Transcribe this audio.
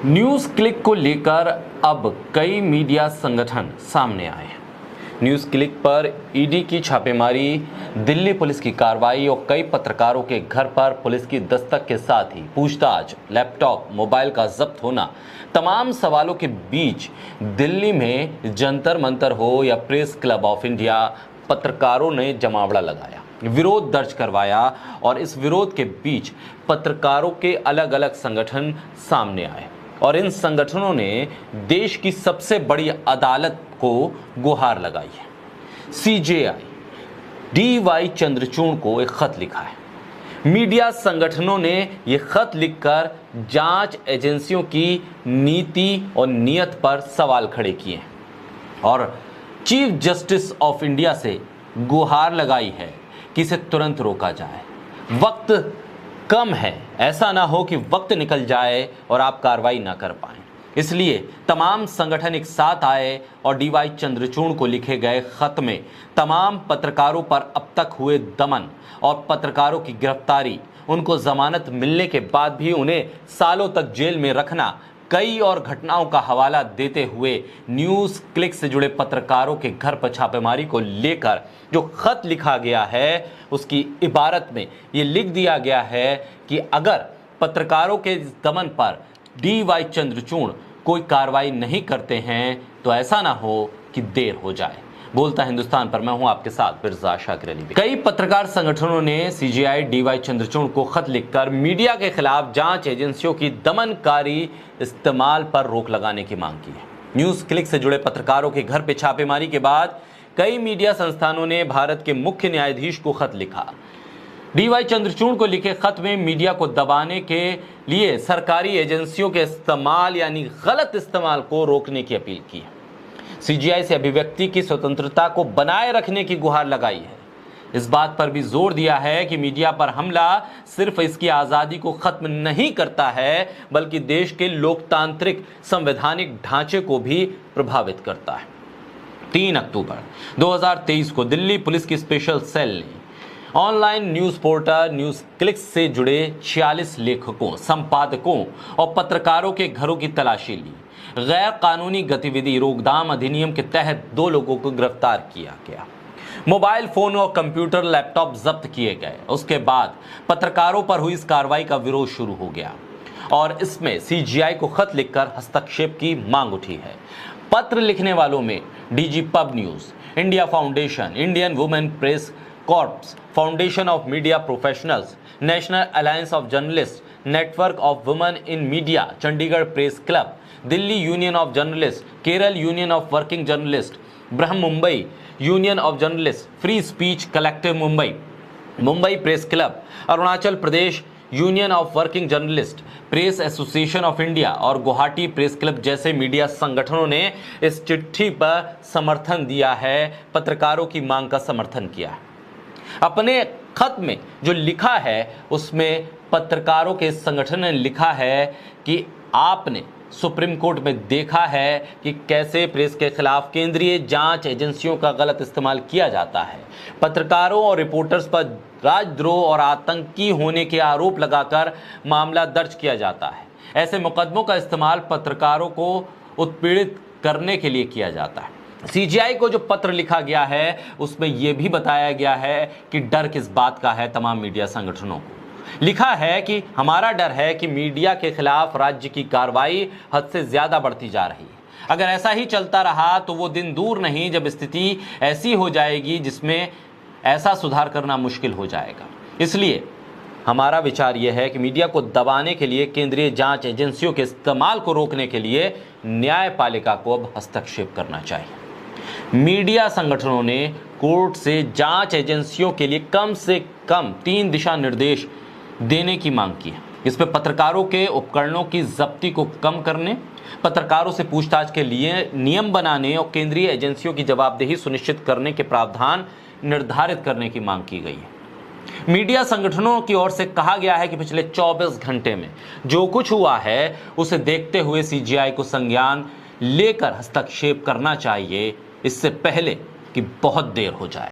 News click को लेकर अब कई मीडिया संगठन सामने आए हैं। न्यूज क्लिक पर ईडी की छापेमारी, दिल्ली पुलिस की कार्रवाई और कई पत्रकारों के घर पर पुलिस की दस्तक के साथ ही पूछताछ, लैपटॉप, मोबाइल का जब्त होना, तमाम सवालों के बीच दिल्ली में जंतर मंतर हो या प्रेस क्लब ऑफ इंडिया, पत्रकारों ने जमावड़ा लगाया, विरोध दर्ज करवाया और इस विरोध के बीच पत्रकारों के अलग अलग संगठन सामने आए और इन संगठनों ने देश की सबसे बड़ी अदालत को गुहार लगाई है। सीजेआई DY चंद्रचूड़ को एक खत लिखा है। मीडिया संगठनों ने यह खत लिखकर जांच एजेंसियों की नीति और नियत पर सवाल खड़े किए हैं और चीफ जस्टिस ऑफ इंडिया से गुहार लगाई है कि इसे तुरंत रोका जाए। वक्त कम है, ऐसा ना हो कि वक्त निकल जाए और आप कार्रवाई ना कर पाएं। इसलिए तमाम संगठन एक साथ आए और DY चंद्रचूड़ को लिखे गए खत में तमाम पत्रकारों पर अब तक हुए दमन और पत्रकारों की गिरफ्तारी, उनको जमानत मिलने के बाद भी उन्हें सालों तक जेल में रखना, कई और घटनाओं का हवाला देते हुए न्यूज क्लिक से जुड़े पत्रकारों के घर पर छापेमारी को लेकर जो खत लिखा गया है, उसकी इबारत में ये लिख दिया गया है कि अगर पत्रकारों के दमन पर DY चंद्रचूड़ कोई कार्रवाई नहीं करते हैं तो ऐसा ना हो कि देर हो जाए। बोलता हिंदुस्तान पर मैं हूं आपके साथ मिर्जा शाकिर अली। कई पत्रकार संगठनों ने CJI DY चंद्रचूड़ को खत लिखकर मीडिया के खिलाफ जांच एजेंसियों की दमनकारी इस्तेमाल पर रोक लगाने की मांग की है। न्यूज क्लिक से जुड़े पत्रकारों के घर पे छापेमारी के बाद कई मीडिया संस्थानों ने भारत के मुख्य न्यायाधीश को खत लिखा। DY चंद्रचूड़ को लिखे खत में मीडिया को दबाने के लिए सरकारी एजेंसियों के इस्तेमाल यानी गलत इस्तेमाल को रोकने की अपील की है। CJI से अभिव्यक्ति की स्वतंत्रता को बनाए रखने की गुहार लगाई है। इस बात पर भी जोर दिया है कि मीडिया पर हमला सिर्फ इसकी आज़ादी को खत्म नहीं करता है, बल्कि देश के लोकतांत्रिक संवैधानिक ढांचे को भी प्रभावित करता है। 3 अक्टूबर 2023 को दिल्ली पुलिस की स्पेशल सेल ने online news portal news click से जुड़े 46 लेखकों, संपादकों और पत्रकारों के घरों की तलाशी ली। गैर कानूनी गतिविधि रोकथाम अधिनियम के तहत 2 लोगों को गिरफ्तार किया गया। मोबाइल फोन और कंप्यूटर, लैपटॉप जब्त किए गए। उसके बाद पत्रकारों पर हुई इस कार्रवाई का विरोध शुरू हो गया और इसमें CJI को खत लिखकर हस्तक्षेप की मांग उठी है। पत्र लिखने वालों में DG pub news, India foundation, Indian women press corps, foundation of media professionals, national alliance of journalist, network of women in media, Chandigarh press club, Delhi union of journalist, Kerala union of working journalist, Brihanmumbai union of journalist, free speech collective Mumbai, Mumbai press club, Arunachal Pradesh union of working journalist, press association of India और Guwahati press club जैसे media संगठनों ने इस चिट्ठी पर समर्थन दिया है, पत्रकारों की मांग का समर्थन किया है। अपने खत में जो लिखा है उसमें पत्रकारों के संगठन ने लिखा है कि आपने सुप्रीम कोर्ट में देखा है कि कैसे प्रेस के खिलाफ केंद्रीय जांच एजेंसियों का गलत इस्तेमाल किया जाता है। पत्रकारों और रिपोर्टर्स पर राजद्रोह और आतंकी होने के आरोप लगाकर मामला दर्ज किया जाता है। ऐसे मुकदमों का इस्तेमाल पत्रकारों को उत्पीड़ित करने के लिए किया जाता है। CJI को जो पत्र लिखा गया है उसमें यह भी बताया गया है कि डर किस बात का है। तमाम मीडिया संगठनों को लिखा है कि हमारा डर है कि मीडिया के खिलाफ राज्य की कार्रवाई हद से ज्यादा बढ़ती जा रही है। अगर ऐसा ही चलता रहा तो वो दिन दूर नहीं जब स्थिति ऐसी हो जाएगी जिसमें ऐसा सुधार करना मुश्किल हो जाएगा। इसलिए हमारा विचार यह है कि मीडिया को दबाने के लिए केंद्रीय जांच एजेंसियों के इस्तेमाल को रोकने के लिए न्यायपालिका को अब हस्तक्षेप करना चाहिए। मीडिया संगठनों ने कोर्ट से जांच एजेंसियों के लिए कम से कम 3 दिशा निर्देश देने की मांग की है। इसमें पत्रकारों के उपकरणों की जब्ती को कम करने, पत्रकारों से पूछताछ के लिए नियम बनाने और केंद्रीय एजेंसियों की जवाबदेही सुनिश्चित करने के प्रावधान निर्धारित करने की मांग की गई है। मीडिया संगठनों की ओर से कहा गया है कि पिछले 24 घंटे में जो कुछ हुआ है उसे देखते हुए CJI को संज्ञान लेकर हस्तक्षेप करना चाहिए, इससे पहले कि बहुत देर हो जाए।